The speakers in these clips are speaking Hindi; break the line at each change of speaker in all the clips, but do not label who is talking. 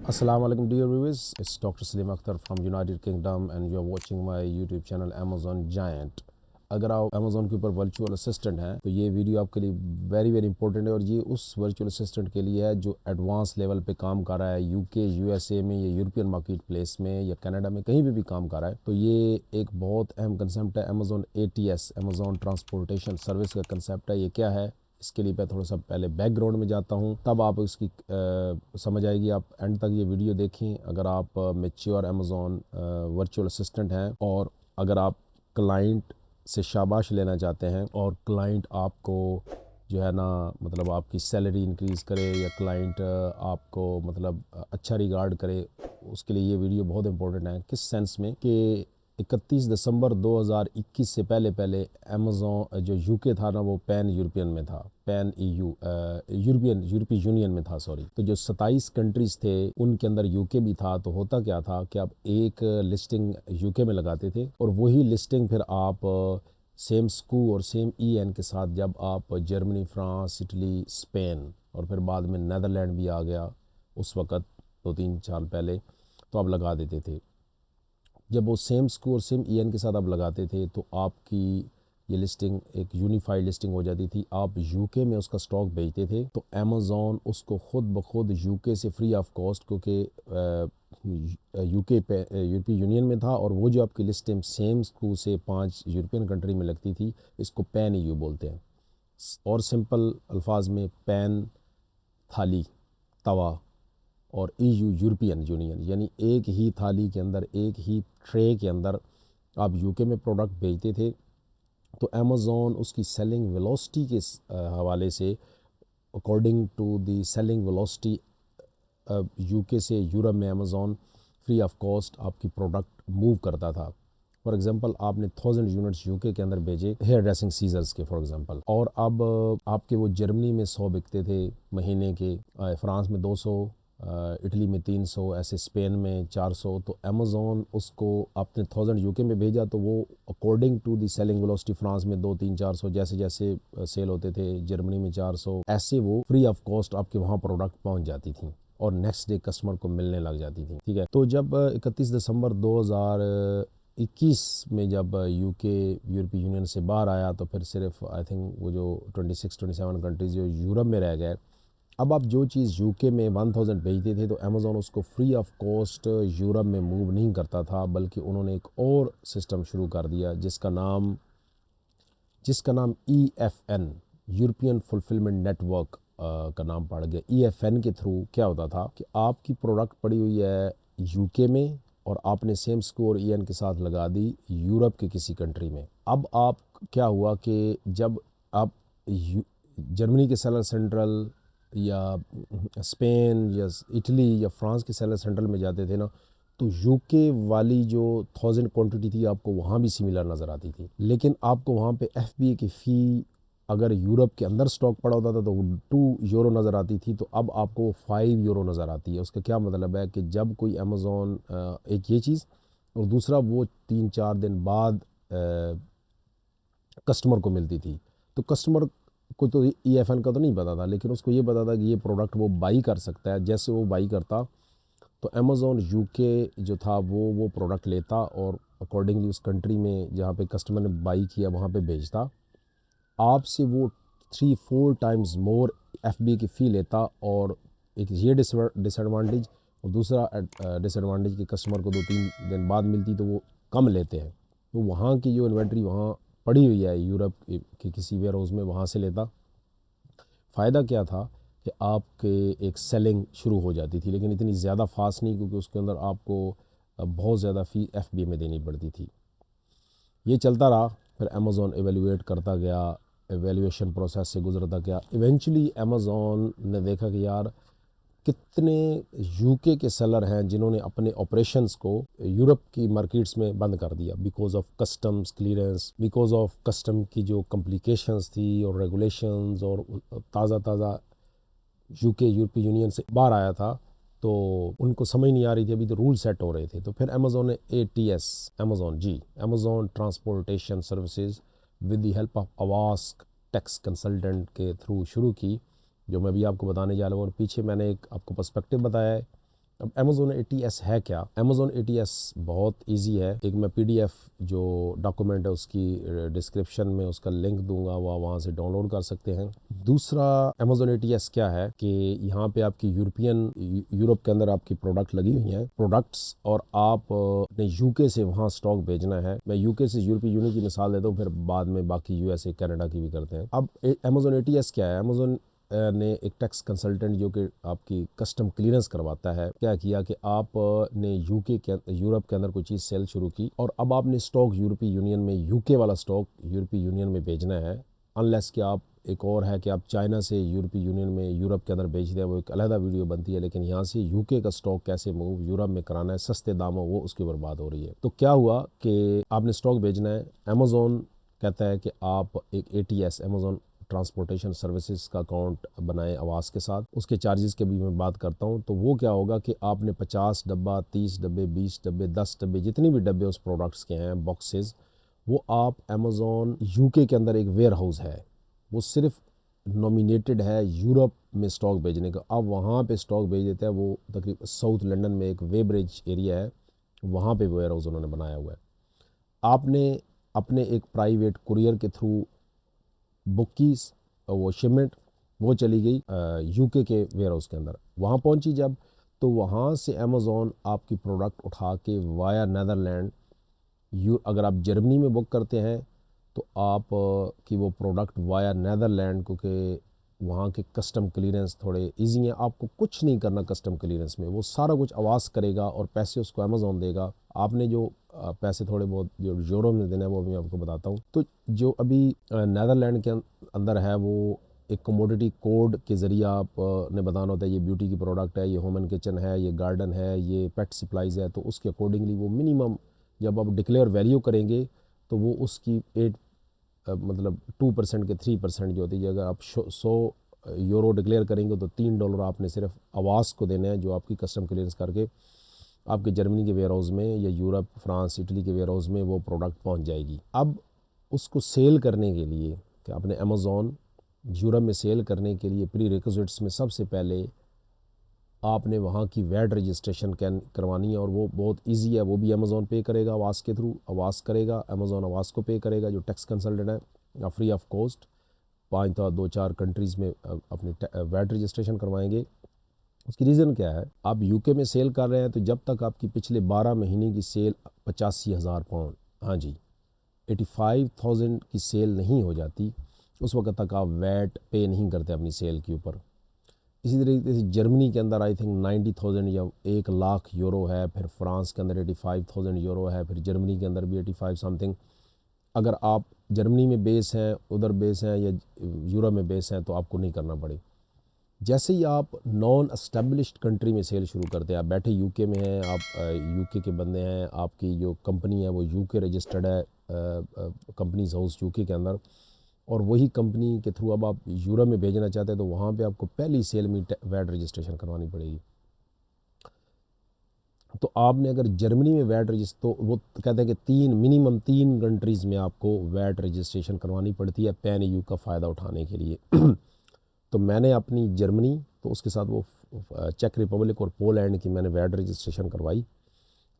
Assalamu alaikum dear viewers, it's Dr. Salim Akhtar from United Kingdom and you're watching my YouTube channel Amazon Giant। अगर आप Amazon के ऊपर वर्चुअल असिस्टेंट हैं तो ये वीडियो आपके लिए वेरी इंपॉर्टेंट है और ये उस वर्चुअल असिस्टेंट के लिए है जो एडवांस लेवल पे काम कर रहा है यूके यूएसए में या यूरोपियन मार्केट प्लेस में या कनाडा में कहीं भी काम कर रहा है। तो ये एक बहुत अहम कंसेप्ट है Amazon ATS, Amazon transportation service का कंसेप्ट है। ये क्या है इसके लिए मैं थोड़ा सा पहले बैकग्राउंड में जाता हूँ, तब आप इसकी समझ आएगी। आप एंड तक ये वीडियो देखें। अगर आप मैच्योर अमेज़ॉन वर्चुअल असिस्टेंट हैं और अगर आप क्लाइंट से शाबाश लेना चाहते हैं और क्लाइंट आपको जो है ना मतलब आपकी सैलरी इंक्रीज़ करे या क्लाइंट आपको मतलब अच्छा रिगार्ड करे, उसके लिए ये वीडियो बहुत इंपॉर्टेंट है। किस सेंस में कि 31 दिसंबर 2021 से पहले अमेज़ॉन जो यूके था ना वो पैन यूरोपियन में था, पैन ईयू यूरोपीय यूनियन में था सॉरी। तो जो 27 कंट्रीज़ थे उनके अंदर यूके भी था। तो होता क्या था कि आप एक लिस्टिंग यूके में लगाते थे और वही लिस्टिंग फिर आप सेम स्कू और सेम EN के साथ जब आप जर्मनी, फ्रांस, इटली, स्पेन और फिर बाद में नीदरलैंड भी आ गया उस वक़्त 2-3 साल पहले, तो आप लगा देते थे। जब वो सेम स्कू और सेम EN के साथ आप लगाते थे तो आपकी ये लिस्टिंग एक यूनिफाइड लिस्टिंग हो जाती थी। आप यूके में उसका स्टॉक बेचते थे तो अमेज़ॉन उसको खुद ब खुद यूके से फ्री ऑफ कॉस्ट, क्योंकि यूके पे यूरोपीय यूनियन में था और वो जो आपकी लिस्टिंग सेम स्कू से 5 यूरोपियन कंट्री में लगती थी, इसको पैन EU बोलते हैं। और सिंपल अल्फाज में पैन थाली, तवा और EU यूरोपियन यूनियन, यानी एक ही थाली के अंदर एक ही ट्रे के अंदर आप यूके में प्रोडक्ट बेचते थे। तो अमेज़ॉन उसकी सेलिंग वेलोसिटी के हवाले से according to the selling velocity UK से यूरोप में अमेज़ॉन फ्री ऑफ कॉस्ट आपकी प्रोडक्ट मूव करता था। फॉर एग्जांपल आपने 1000 यूनिट्स यूके के अंदर भेजे हेयर ड्रेसिंग सीजर्स के फॉर एग्जांपल, और अब आपके वो जर्मनी में 100 बिकते थे महीने के, फ्रांस में 200, इटली में 300, ऐसे स्पेन में 400। तो अमेज़ॉन उसको आपने 1000 यूके में भेजा तो वो according to the selling velocity France में 200-300-400 जैसे जैसे सेल होते थे, जर्मनी में 400, ऐसे वो फ्री ऑफ कॉस्ट आपके वहाँ प्रोडक्ट पहुँच जाती थी और नेक्स्ट डे कस्टमर को मिलने लग जाती थी। ठीक है, तो जब 31 दिसंबर 2021 में जब यूके यूरोपीय यूनियन से बाहर आया तो फिर सिर्फ आई थिंक वो जो 26-27 कंट्रीज जो यूरोप में रह गए। अब आप जो चीज़ यूके में 1000 भेजते थे तो अमेज़ॉन उसको फ्री ऑफ कॉस्ट यूरोप में मूव नहीं करता था, बल्कि उन्होंने एक और सिस्टम शुरू कर दिया जिसका नाम EFN, यूरोपियन फुलफिलमेंट नेटवर्क का नाम पड़ गया। EFN के थ्रू क्या होता था कि आपकी प्रोडक्ट पड़ी हुई है यूके में और आपने सेम स्कोर EN के साथ लगा दी यूरोप के किसी कंट्री में। अब आप क्या हुआ कि जब आप जर्मनी के सेलर सेंट्रल या स्पेन या इटली या फ्रांस के सेलर सेंट्रल में जाते थे ना, तो यूके वाली जो 1000 क्वांटिटी थी आपको वहाँ भी सिमिलर नज़र आती थी, लेकिन आपको वहाँ पे FBA की फ़ी अगर यूरोप के अंदर स्टॉक पड़ा होता था तो वो 2 यूरो नज़र आती थी, तो अब आपको 5 यूरो नज़र आती है। उसका क्या मतलब है कि जब कोई अमेज़ॉन एक ये चीज़, और दूसरा वो 3-4 दिन बाद कस्टमर को मिलती थी। तो कस्टमर को तो EFN का तो नहीं पता था, लेकिन उसको ये पता था कि ये प्रोडक्ट वो बाई कर सकता है। जैसे वो बाई करता तो अमेज़ॉन यूके जो था वो प्रोडक्ट लेता और अकॉर्डिंगली उस कंट्री में जहाँ पे कस्टमर ने बाई किया वहाँ पे भेजता। आपसे वो 3-4 टाइम्स मोर FBA की फ़ी लेता, और एक ये डिसएडवांटेज, और दूसरा डिसएडवांटेज कि कस्टमर को 2-3 दिन बाद मिलती तो वो कम लेते हैं। तो वहाँ की जो इन्वेंट्री वहाँ पड़ी हुई है यूरोप के किसी वेयर हाउस में, वहाँ से लेता। फ़ायदा क्या था कि आपके एक सेलिंग शुरू हो जाती थी, लेकिन इतनी ज़्यादा फास्ट नहीं, क्योंकि उसके अंदर आपको बहुत ज़्यादा फ़ी FBA में देनी पड़ती थी। ये चलता रहा, फिर अमेज़ॉन एवेल्यूएट करता गया, एवेल्यूएशन प्रोसेस से गुजरता गया। इवेंचुअली अमेज़ॉन ने देखा कि यार कितने यूके के सेलर हैं जिन्होंने अपने ऑपरेशंस को यूरोप की मार्केट्स में बंद कर दिया because of customs clearance, because of custom की जो कॉम्प्लिकेशंस थी और रेगुलेशंस, और ताज़ा यूके यूरोपीय यूनियन से बाहर आया था तो उनको समझ नहीं आ रही थी, अभी तो रूल सेट हो रहे थे। तो फिर अमेज़ॉन ने ATS, Amazon transportation services with the help of Avask tax consultant के थ्रू शुरू की, जो मैं भी आपको बताने जा रहा हूँ। और पीछे मैंने एक आपको पर्सपेक्टिव बताया है अब Amazon ATS है क्या? Amazon ATS बहुत इजी है। एक मैं PDF जो डॉक्यूमेंट है उसकी डिस्क्रिप्शन में उसका लिंक दूंगा, वहाँ से डाउनलोड कर सकते हैं। दूसरा Amazon ATS क्या है कि यहाँ पे आपकी यूरोप के अंदर आपकी प्रोडक्ट लगी हुई हैं प्रोडक्ट्स, और आप ने यूके से वहाँ स्टॉक भेजना है। मैं यूके से यूरोपीय यूनियन की मिसाल देता हूँ, फिर बाद में बाकी USA कनाडा की भी करते हैं। अब Amazon ATS क्या है? Amazon ने एक टैक्स कंसल्टेंट जो कि आपकी कस्टम क्लियरेंस करवाता है, क्या किया कि आप ने यूरोप के अंदर कोई चीज़ सेल शुरू की और अब आपने स्टॉक यूरोपीय यूनियन में, यूके वाला स्टॉक यूरोपीय यूनियन में भेजना है। अनलेस कि आप, एक और है कि आप चाइना से यूरोपीय यूनियन में यूरोप के अंदर बेच दें, वो एक अलहदा वीडियो बनती है। लेकिन यहाँ से यूके का स्टॉक कैसे मूव यूरोप में कराना है सस्ते दामों, वो उसकी बर्बाद हो रही है। तो क्या हुआ कि आपने स्टॉक भेजना है, अमेज़ॉन कहता है कि आप एक ATS अमेज़ॉन ट्रांसपोर्टेशन सर्विसेज का अकाउंट बनाएं आवास के साथ। उसके चार्जेस के भी मैं बात करता हूँ। तो वो क्या होगा कि आपने 50 डब्बा, 30 डब्बे, 20 डब्बे, 10 डब्बे, जितनी भी डब्बे उस प्रोडक्ट्स के हैं, बॉक्सेस, वो आप अमेज़ॉन यूके के अंदर एक वेयर हाउस है, वो सिर्फ नॉमिनेटेड है यूरोप में स्टॉक भेजने का। अब वहाँ पे स्टॉक भेज देता है। वो तकरीबन साउथ लंदन में एक वेब्रिज एरिया है, वहाँ पे वेयर हाउस उन्होंने बनाया हुआ है। आपने अपने एक प्राइवेट कुरियर के थ्रू बुक की वो शिपमेंट, वो चली गई यूके के वेयर हाउस के अंदर। वहाँ पहुँची जब, तो वहाँ से अमेज़ॉन आपकी प्रोडक्ट उठा के वाया नेदरलैंड, अगर आप जर्मनी में बुक करते हैं तो आप की वो प्रोडक्ट वाया नेदरलैंड, क्योंकि वहाँ के कस्टम क्लियरेंस थोड़े इजी हैं, आपको कुछ नहीं करना कस्टम क्लियरेंस में, वो सारा कुछ आवाज़ करेगा और पैसे उसको अमेज़ॉन देगा। आपने जो पैसे थोड़े बहुत जो यूरो में देना है वो मैं आपको बताता हूँ। तो जो अभी नेदरलैंड के अंदर है, वो एक कमोडिटी कोड के ज़रिए आप ने बताना होता है ये ब्यूटी की प्रोडक्ट है, ये होम एंड किचन है, ये गार्डन है, ये पेट सप्लाइज़ है। तो उसके अकॉर्डिंगली वो मिनिमम जब आप डिक्लेयर वैल्यू करेंगे तो वो उसकी 8 मतलब 2% के 3% जो होती है। अगर आप 100 यूरो डिक्लेयर करेंगे तो $3 आपने सिर्फ आवास को देना है, जो आपकी कस्टम क्लियरेंस करके आपके जर्मनी के वेयर हाउस में या यूरोप, फ्रांस, इटली के वेयर हाउस में वो प्रोडक्ट पहुंच जाएगी। अब उसको सेल करने के लिए कि आपने अमेज़ॉन यूरोप में सेल करने के लिए प्री रिक्विजिट्स में सबसे पहले आपने वहाँ की वैट रजिस्ट्रेशन करवानी है, और वो बहुत इजी है। वो भी अमेज़ॉन पे करेगा आवास के थ्रू, आवास करेगा अमेज़ॉन, आवास को पे करेगा जो टैक्स कंसल्टेंट है, या फ्री ऑफ कॉस्ट 2-4 कंट्रीज़ में अपनी वैट रजिस्ट्रेशन करवाएंगे। उसकी रीज़न क्या है? आप यूके में सेल कर रहे हैं तो जब तक आपकी पिछले 12 महीने की सेल 85,000 पाउंड, हाँ जी, 85,000 की सेल नहीं हो जाती, उस वक्त तक आप वैट पे नहीं करते अपनी सेल के ऊपर। इसी तरीके से जर्मनी के अंदर आई थिंक 90,000 या 1 लाख यूरो है, फिर फ्रांस के अंदर 85,000 यूरो है, फिर जर्मनी के अंदर भी 85 समथिंग। अगर आप जर्मनी में बेस हैं, उधर बेस हैं, या यूरोप में बेस हैं, तो आपको नहीं करना पड़े। जैसे ही आप नॉन एस्टेब्लिश्ड कंट्री में सेल शुरू करते हैं, आप बैठे यूके में हैं, आप यूके के बंदे हैं, आपकी जो कंपनी है वो यूके रजिस्टर्ड है, कंपनीज हाउस यूके के अंदर, और वही कंपनी के थ्रू अब आप यूरोप में भेजना चाहते हैं, तो वहाँ पे आपको पहली सेल में वैट रजिस्ट्रेशन करवानी पड़ेगी। तो आपने अगर जर्मनी में वैट रजिस्टर, तो वो कहते हैं कि मिनिमम 3 कंट्रीज़ में आपको वैट रजिस्ट्रेशन करवानी पड़ती है पैन EU का फ़ायदा उठाने के लिए। तो मैंने अपनी जर्मनी, तो उसके साथ वो चेक रिपब्लिक और पोलैंड की मैंने वैट रजिस्ट्रेशन करवाई।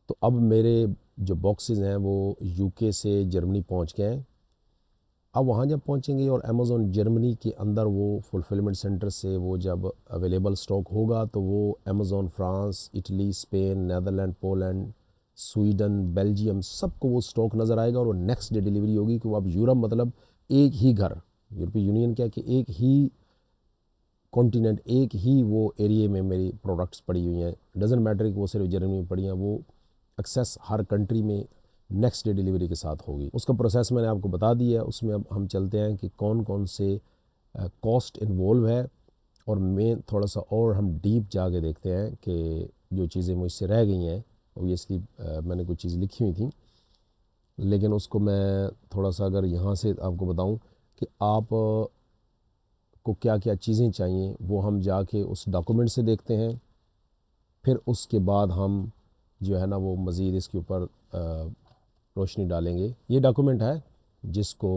तो अब मेरे जो बॉक्सेस हैं वो यूके से जर्मनी पहुंच गए हैं। अब वहाँ जब पहुँचेंगे और अमेज़ॉन जर्मनी के अंदर वो फुलफिलमेंट सेंटर से वो जब अवेलेबल स्टॉक होगा, तो वो Amazon France, Italy, Spain, Netherland, Poland, Sweden, Belgium, सबको वो स्टॉक नज़र आएगा, और वो नेक्स्ट डे डिलीवरी होगी। कि वो अब यूरोप, मतलब एक ही घर, यूरोपीय यूनियन क्या कि एक ही कॉन्टिनेंट, एक ही वो एरिए में मेरी प्रोडक्ट्स पड़ी हुई हैं। डजेंट मैटर कि वो सिर्फ जर्मनी में पड़ी हैं, वो एक्सेस हर कंट्री में नेक्स्ट डे डिलीवरी के साथ होगी। उसका प्रोसेस मैंने आपको बता दिया है। उसमें अब हम चलते हैं कि कौन कौन से कॉस्ट इन्वॉल्व है, और मैं थोड़ा सा और हम डीप जाके देखते हैं कि जो चीज़ें मुझसे रह गई हैं। ओबियसली मैंने कुछ चीज़ लिखी हुई थी, लेकिन उसको मैं थोड़ा सा अगर यहाँ से आपको बताऊँ कि आप को क्या क्या चीज़ें चाहिए, वो हम जाके उस डॉक्यूमेंट से देखते हैं। फिर उसके बाद हम जो है ना वो मज़ीद इसके ऊपर रोशनी डालेंगे। ये डॉक्यूमेंट है जिसको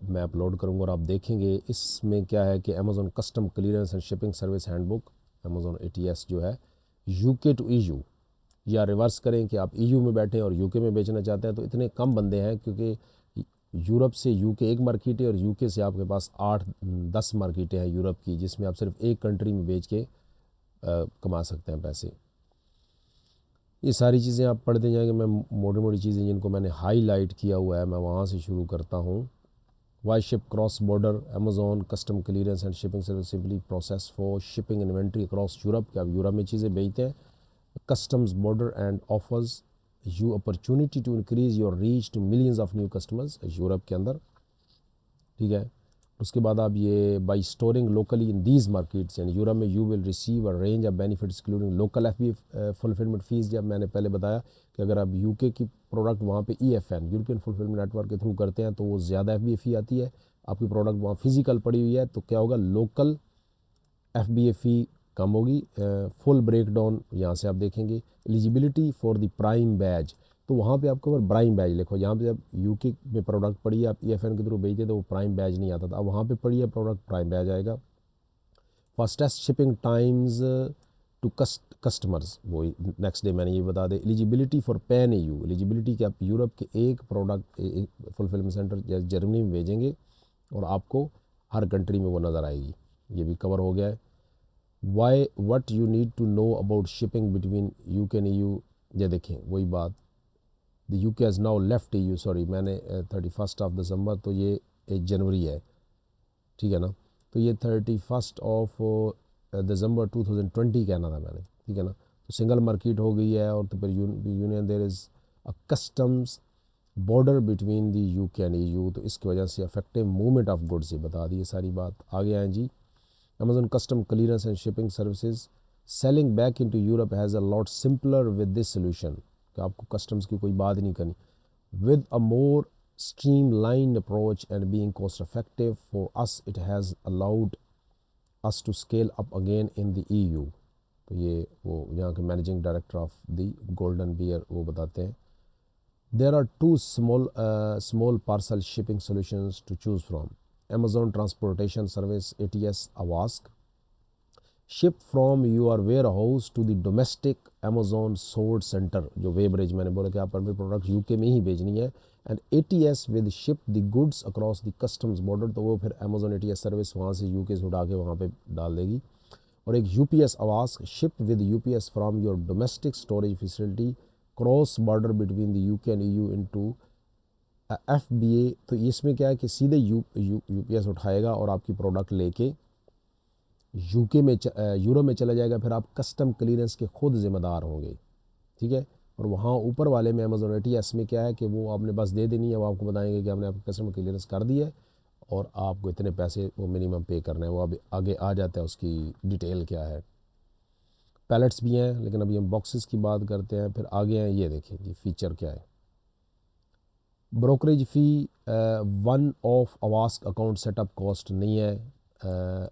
मैं अपलोड करूँगा, और आप देखेंगे इसमें क्या है कि Amazon custom clearance and shipping service handbook, Amazon ATS जो है, यूके टू ईयू, या रिवर्स करें कि आप ईयू में बैठे और यूके में बेचना चाहते हैं, तो इतने कम बंदे हैं क्योंकि यूरोप से यूके एक मार्केट है और यूके से आपके पास 8-10 मार्केटें हैं यूरोप की, जिसमें आप सिर्फ एक कंट्री में बेच के कमा सकते हैं पैसे। ये सारी चीज़ें आप पढ़ते जाएंगे, मैं मोटी मोटी चीज़ें जिनको मैंने हाईलाइट किया हुआ है मैं वहाँ से शुरू करता हूँ। Why ship cross border, Amazon custom clearance and shipping service simply process for shipping inventory across Europe, कि आप यूरोप में चीज़ें बेचते हैं। Customs border and offers you opportunity to increase your reach to millions of new customers Europe के अंदर, ठीक है। उसके बाद आप ये by storing locally in these markets, यानी यूरोप में you will receive a range of benefits including local FBA fulfilment fees. जब मैंने पहले बताया कि अगर आप यूके की प्रोडक्ट वहाँ पे EFN यूरोपियन फुलफिलमेंट नेटवर्क के थ्रू करते हैं तो वो ज़्यादा FBA फ़ी आती है। आपकी प्रोडक्ट वहाँ फिजिकल पड़ी हुई है तो क्या होगा, लोकल FBA फ़ी कम होगी। फुल ब्रेक डाउन यहाँ से आप देखेंगे। Eligibility for the prime badge, तो वहाँ पे आपको अगर प्राइम बैज लिखो, यहाँ पे जब यूके में प्रोडक्ट पड़ी है आप EFN के थ्रू भेजते तो वो प्राइम बैज नहीं आता था, अब वहाँ पे पड़ी है प्रोडक्ट प्राइम बैज आएगा। Fastest shipping times to customers, वो नेक्स्ट डे मैंने ये बता दें। Eligibility for pan EU, eligibility कि आप यूरोप के एक प्रोडक्ट फुलफिलमेंट सेंटर जैसे जर्मनी में भेजेंगे और आपको हर कंट्री में वो नज़र आएगी, ये भी कवर हो गया है। Why what you need to know about shipping between UK and EU, ये देखें वही बात। The UK has now left EU, sorry मैंने 31 दिसंबर, तो ये 1 जनवरी है, ठीक है ना। तो ये 31 दिसंबर 2020 कहना था मैंने, ठीक है ना। तो सिंगल मार्केट हो गई है और तो फिर union there is a customs border between the UK and EU, तो इसकी वजह से अफेक्टिव मूवमेंट ऑफ गुड्स, ये बता दी ये सारी बात। आगे आए जी। Amazon custom clearance and shipping services, selling back into Europe has a lot simpler with this solution, कि आपको कस्टम्स की कोई बात नहीं करनी। With a more streamlined approach and being cost effective for us, it has allowed us to scale up again in the EU। तो ये वो यहाँ के managing director of the golden bear वो बताते हैं। There are two small parcel shipping solutions to choose from. Amazon Transportation Service ATS Avask, ship from your warehouse to the domestic Amazon sort center, जो वेबरेज मैंने बोला कि आप अपनी प्रोडक्ट यूके में ही भेजनी है। And ATS with ship the goods across the customs border, तो वो फिर Amazon ATS सर्विस वहाँ से यूके से उठा के वहाँ पे डाल देगी। और एक UPS Avask, ship with UPS from your domestic storage facility cross border between the UK and EU into FBA। तो इसमें क्या है कि सीधे UPS उठाएगा और आपकी प्रोडक्ट लेके यूके में यूरोप में चला जाएगा, फिर आप कस्टम क्लियरेंस के खुद ज़िम्मेदार होंगे, ठीक है। और वहाँ ऊपर वाले में Amazon ATS में क्या है कि वो आपने बस दे देनी है, वो आपको बताएंगे कि हमने आपको कस्टम क्लियरेंस कर दिया है और आपको इतने पैसे वो मिनिमम पे करना है। वो अभी आगे आ जाता है उसकी डिटेल क्या है। पैलेट्स भी हैं, लेकिन अभी हम बॉक्सेस की बात करते हैं। फिर आगे हैं, ये देखें जी फीचर क्या है। Brokerage fee, one off Avask account setup cost नहीं है।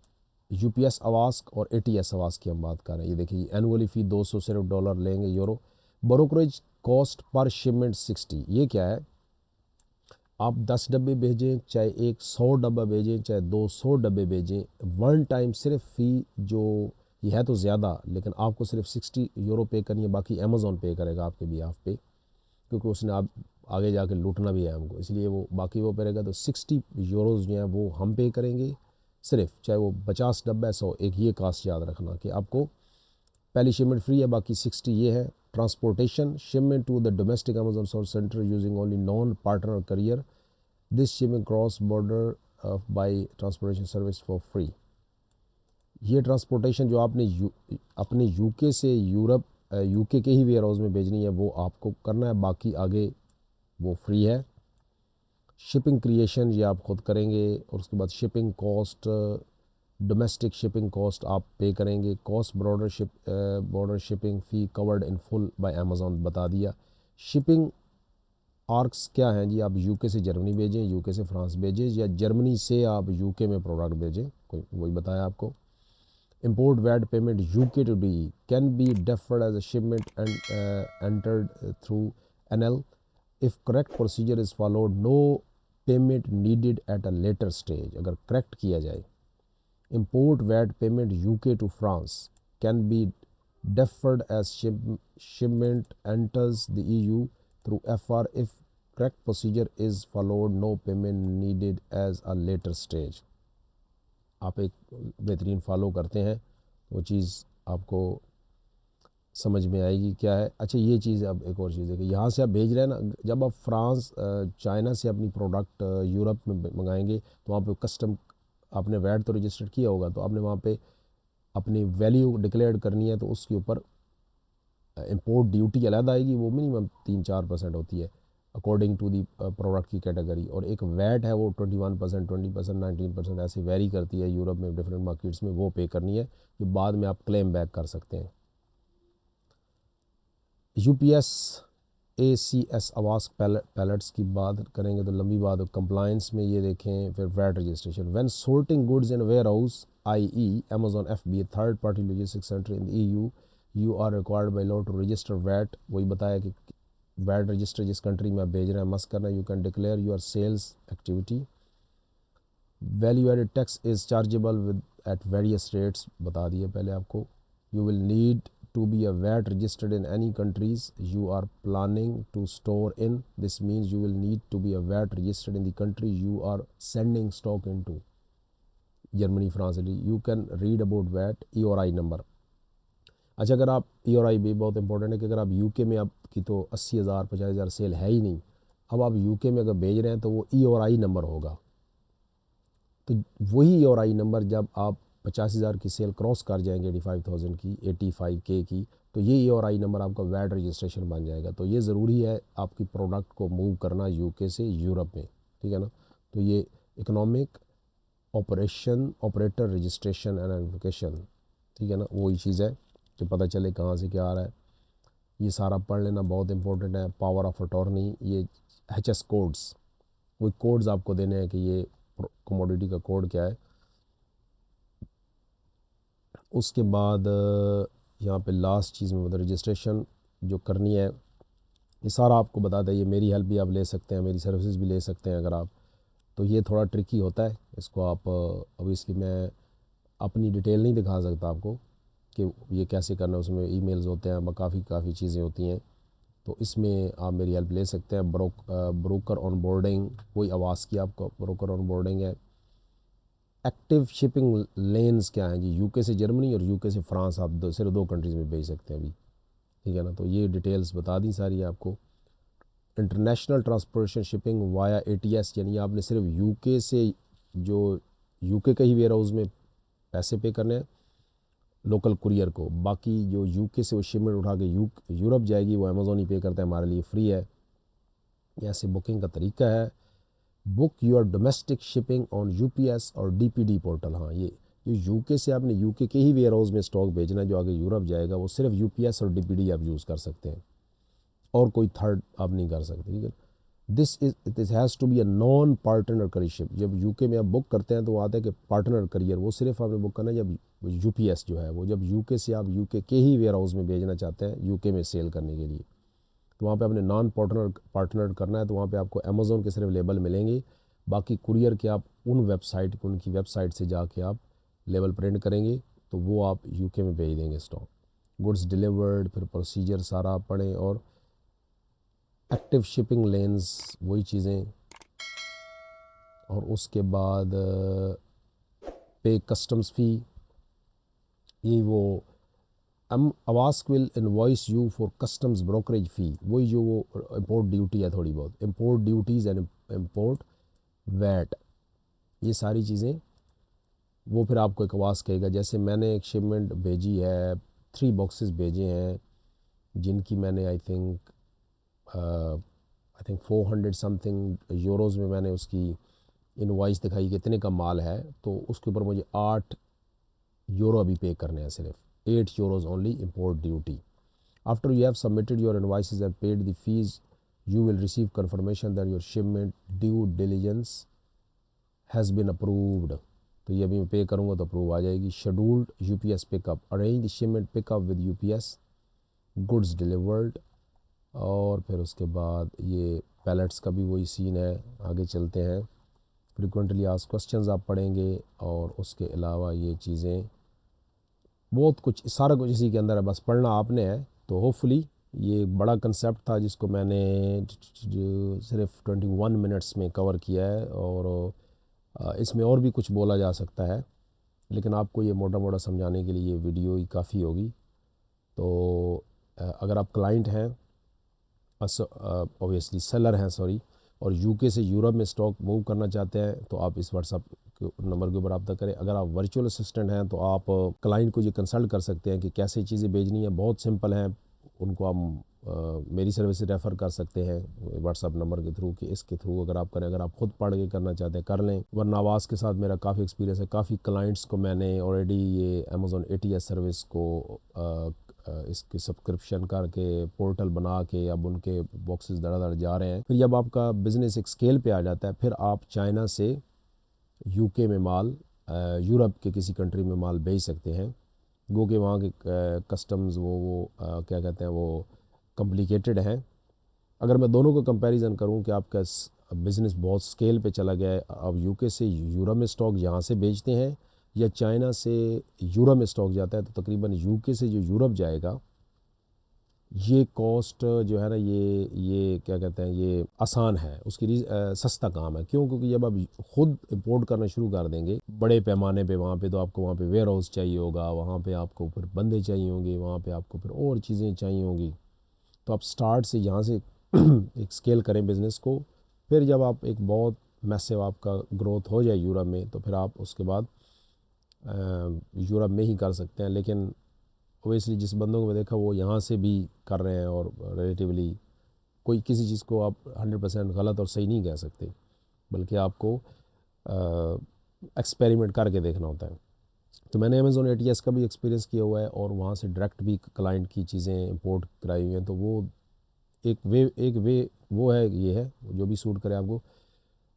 UPS अवास्क और ATS अवास्क की हम बात कर रहे हैं। ये देखिए एनुअली फ़ी 200 सिर्फ डॉलर लेंगे, euro. Brokerage cost per shipment 60, ये क्या है, आप 10 डब्बे भेजें चाहे 100 डब्बा भेजें चाहे 200 डब्बे भेजें, वन टाइम सिर्फ फ़ी जो ये है तो ज़्यादा, लेकिन आपको सिर्फ 60 यूरो पे करनी है, बाकी अमेज़ॉन पे करेगा आपके बिहाफ पे, क्योंकि उसने आप आगे जाके लूटना भी है हमको, इसलिए वो बाकी वो करेगा। तो 60 यूरोज़ जो हैं वो हम पे करेंगे सिर्फ, चाहे वो 50 डब्बा 100, एक ये कास्ट याद रखना कि आपको पहली शिपमेंट फ्री है, बाकी 60 ये है। Transportation, shipment to the domestic Amazon source centre using only non partner carrier, this shipping cross border by transportation service for free. ये ट्रांसपोर्टेशन जो आपने अपने यूके से यूरोप यूके के ही वेयर हाउस में भेजनी है वो आपको करना है, बाकी आगे वो फ्री है। शिपिंग क्रिएशन ये आप ख़ुद करेंगे और उसके बाद shipping cost, domestic shipping cost आप पे करेंगे। Cost border shipping fee covered in full by Amazon, बता दिया। शिपिंग आर्क्स क्या हैं जी, आप यूके से जर्मनी भेजें, यूके से फ्रांस भेजें, या जर्मनी से आप यूके में प्रोडक्ट भेजें, कोई वही बताया आपको। Import VAT payment UK to DE can be deferred as a shipment and entered through NL. If correct procedure is followed, no payment needed at a later stage। अगर correct किया जाए, import VAT payment UK to France can be deferred as shipment enters the EU through FR. If correct procedure is followed, no payment needed as a later stage. आप एक बेहतरीन फॉलो करते हैं वो चीज़ आपको समझ में आएगी क्या है। अच्छा ये चीज़ अब एक और चीज़ है कि यहाँ से आप भेज रहे हैं ना, जब आप फ्रांस चाइना से अपनी प्रोडक्ट यूरोप में मंगाएंगे तो वहाँ पे कस्टम आपने वैट तो रजिस्टर्ड किया होगा, तो आपने वहाँ पे अपनी वैल्यू डिक्लेयर करनी है, तो उसके ऊपर इंपोर्ट ड्यूटी अलग आएगी, वो मिनिमम 3-4% होती है अकॉर्डिंग टू दी प्रोडक्ट की कैटेगरी, और एक वैट है वो 21%, 20%, 19% ऐसे वेरी करती है यूरोप में डिफरेंट मार्केट्स में, वो पे करनी है, जो बाद में आप क्लेम बैक कर सकते हैं। यूपीएस ACS आवास पैलेट्स की बात करेंगे तो लंबी बात, कंप्लाइंस में ये देखें, फिर VAT registration when sorting goods in warehouse i.e. Amazon FBA third party logistic centre in EU you are required by law to register VAT. वही बताया कि वैट रजिस्टर जिस कंट्री में आप भेज रहे हैं मस्ट करना। You can declare your sales activity. Value added tax is chargeable with at various rates, बता दिए पहले आपको। You will need to be a VAT registered in any countries you are planning to store in. This means you will need to be a VAT registered in the country you are sending stock into. Germany, France, Italy. You can read about VAT EORI number. अच्छा अगर आप EORI भी बहुत इंपॉर्टेंट है कि अगर आप यूके में आपकी तो 80,000 50,000 सेल है ही नहीं, अब आप यूके में अगर भेज रहे हैं तो वो EORI नंबर होगा। तो वही EORI नंबर जब आप 50,000 की सेल क्रॉस कर जाएंगे 85,000 की 85K की, तो ये EORI नंबर आपका वैट रजिस्ट्रेशन बन जाएगा। तो ये ज़रूरी है आपकी प्रोडक्ट को मूव करना यूके से यूरोप में, ठीक है ना। तो ये economic operator registration and identification, ठीक है ना, वही चीज़ है कि पता चले कहाँ से क्या आ रहा है। ये सारा पढ़ लेना बहुत इंपॉर्टेंट है। पावर ऑफ अटॉर्नी, ये HS कोड्स, वही कोड्स आपको देने हैं कि ये कमोडिटी का कोड क्या है। उसके बाद यहाँ पे लास्ट चीज़ में मतलब रजिस्ट्रेशन जो करनी है, ये सारा आपको बता दें। ये मेरी हेल्प भी आप ले सकते हैं, मेरी सर्विसेज भी ले सकते हैं अगर आप, तो ये थोड़ा ट्रिकी होता है। इसको आप ऑब्वियसली मैं अपनी डिटेल नहीं दिखा सकता आपको कि ये कैसे करना है, उसमें ईमेल्स होते हैं, काफ़ी चीज़ें होती हैं, तो इसमें आप मेरी हेल्प ले सकते हैं। ब्रोकर ऑन बोर्डिंग, वही आवाज़ की आपको ब्रोकर ऑन बोर्डिंग है। एक्टिव शिपिंग लेन्स क्या हैं जी, यूके से जर्मनी और यूके से फ्रांस, आप सिर्फ 2 कंट्रीज़ में भेज सकते हैं अभी, ठीक है ना। तो ये डिटेल्स बता दी सारी आपको। International transportation shipping via ATS, यानी आपने सिर्फ यूके से, जो यूके के ही वेयर हाउस में पैसे पे करने हैं लोकल कुरियर को, बाकी जो यूके से वो शिपमेंट उठा के यूरोप जाएगी वो अमेज़ॉन ही पे करता है, हमारे लिए फ्री है। ऐसे बुकिंग का तरीका है। Book your domestic shipping on UPS और DPD पोर्टल। हाँ, ये जो यूके से आपने यूके के ही वेयर हाउस में स्टॉक भेजना है जो आगे यूरोप जाएगा, वो सिर्फ UPS और DPD आप यूज़ कर सकते हैं, और कोई थर्ड आप नहीं कर सकते, ठीक है। This has to be a non partner carrier. जब यूके में आप बुक करते हैं तो वो आता है कि पार्टनर करियर, वो सिर्फ आपने बुक करना है जब UPS जो है वो जब यूके से आप यूके के ही वेयर हाउस में भेजना चाहते हैं यूके में सेल करने के लिए, तो वहाँ पे आपने नॉन पार्टनर करना है। तो वहाँ पे आपको अमेज़ॉन के सिर्फ लेबल मिलेंगे, बाकी कुरियर के आप उनकी वेबसाइट से जाके आप लेबल प्रिंट करेंगे तो वो आप यूके में भेज देंगे स्टॉक। गुड्स डिलीवर्ड, फिर प्रोसीजर सारा आप पढ़ें, और एक्टिव शिपिंग लेन्स वही चीज़ें, और उसके बाद पे कस्टम्स फ़ी, ये वो Avask will invoice you for customs brokerage fee, वही जो वो इम्पोर्ट ड्यूटी है, थोड़ी बहुत import duties and import VAT, ये सारी चीज़ें वो फिर आपको एक आवाज़ कहेगा। जैसे मैंने एक शिपमेंट भेजी है, 3 बॉक्सेस भेजे हैं जिनकी मैंने आई थिंक 400 समथिंग यूरोज़ में मैंने उसकी इनवॉइस दिखाई कितने का माल है, तो उसके ऊपर मुझे 8 यूरो अभी पे करने हैं, सिर्फ 8 euros only import duty. After you have submitted your invoices and paid the fees you will receive confirmation that your shipment due diligence has been approved. तो ये अभी मैं पे करूँगा तो अप्रूव आ जाएगी। Scheduled UPS pickup, arrange the shipment pickup with UPS, goods delivered, और फिर उसके बाद ये पैलेट्स का भी वही सीन है। आगे चलते हैं। फ्रिक्वेंटली आस्क्ड क्वेश्चंस आप पढ़ेंगे, और उसके अलावा ये चीज़ें बहुत कुछ, सारा कुछ इसी के अंदर है, बस पढ़ना आपने है। तो होपफुली ये एक बड़ा कंसेप्ट था जिसको मैंने सिर्फ 21 मिनट्स में कवर किया है, और इसमें और भी कुछ बोला जा सकता है, लेकिन आपको ये मोटा मोटा समझाने के लिए ये वीडियो ही काफ़ी होगी। तो अगर आप क्लाइंट हैं, ऑब्वियसली सेलर हैं सॉरी, और यूके से यूरोप में स्टॉक मूव करना चाहते हैं, तो आप इस व्हाट्सअप नंबर के ऊपर रब्ता करें। अगर आप वर्चुअल असिस्टेंट हैं तो आप क्लाइंट को ये कंसल्ट कर सकते हैं कि कैसे चीज़ें भेजनी है, बहुत सिंपल हैं। उनको हम मेरी सर्विस से रेफ़र कर सकते हैं व्हाट्सअप नंबर के थ्रू, कि इसके थ्रू अगर आप करें। अगर आप खुद पढ़ के करना चाहते हैं कर लें, वरना आवाज़ के साथ मेरा काफ़ी एक्सपीरियंस है। काफ़ी क्लाइंट्स को मैंने ऑलरेडी ये अमेज़ॉन ATS सर्विस को इसकी सब्सक्रिप्शन करके पोर्टल बना के अब उनके बॉक्सेस धड़ाधड़ जा रहे हैं। फिर जब आपका बिज़नेस एक स्केल पे आ जाता है, फिर आप चाइना से यूके में माल, यूरोप के किसी कंट्री में माल भेज सकते हैं। गो के वहाँ के कस्टम्स वो क्या कहते हैं, वो कॉम्प्लिकेटेड हैं। अगर मैं दोनों को कंपैरिजन करूं कि आपका बिज़नेस बहुत स्केल पे चला गया है, अब यूके से यूरोप में स्टॉक यहाँ से बेचते हैं या चाइना से यूरोप में स्टॉक जाता है, तो तकरीबन यूके से जो यूरोप जाएगा, ये कॉस्ट जो है ना, ये क्या कहते हैं, ये आसान है, उसकी सस्ता काम है। क्यों? क्योंकि जब आप खुद इंपोर्ट करना शुरू कर देंगे बड़े पैमाने पे वहाँ पे, तो आपको वहाँ पे वेयर हाउस चाहिए होगा, वहाँ पे आपको फिर बंदे चाहिए होंगे, वहाँ पे आपको फिर और चीज़ें चाहिए होंगी। तो आप स्टार्ट से यहाँ से एक स्केल करें बिज़नेस को, फिर जब आप एक बहुत मैसिव आपका ग्रोथ हो जाए यूरोप में, तो फिर आप उसके बाद यूरोप में ही कर सकते हैं। लेकिन ओबियसली जिस बंदों को मैं देखा वो यहाँ से भी कर रहे हैं, और रिलेटिवली कोई किसी चीज़ को आप 100% गलत और सही नहीं कह सकते, बल्कि आपको एक्सपेरिमेंट करके देखना होता है। तो मैंने अमेज़ॉन ATS का भी एक्सपीरियंस किया हुआ है, और वहाँ से डायरेक्ट भी क्लाइंट की चीज़ें इंपोर्ट कराई हुई हैं। तो वो एक वे वो है, ये है जो भी सूट करे आपको।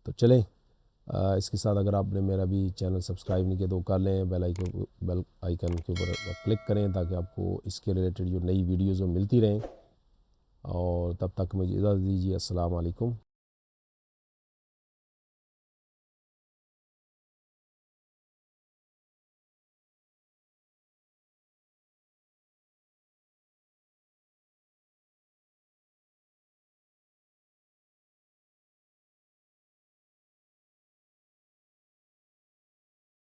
तो चलें, इसके साथ अगर आपने मेरा भी चैनल सब्सक्राइब नहीं किया तो कर लें, बेल आइकन के ऊपर क्लिक करें, ताकि आपको इसके रिलेटेड जो नई वीडियोज़ मिलती रहें। और तब तक मुझे इजाज़त दीजिए। अस्सलाम वालेकुम।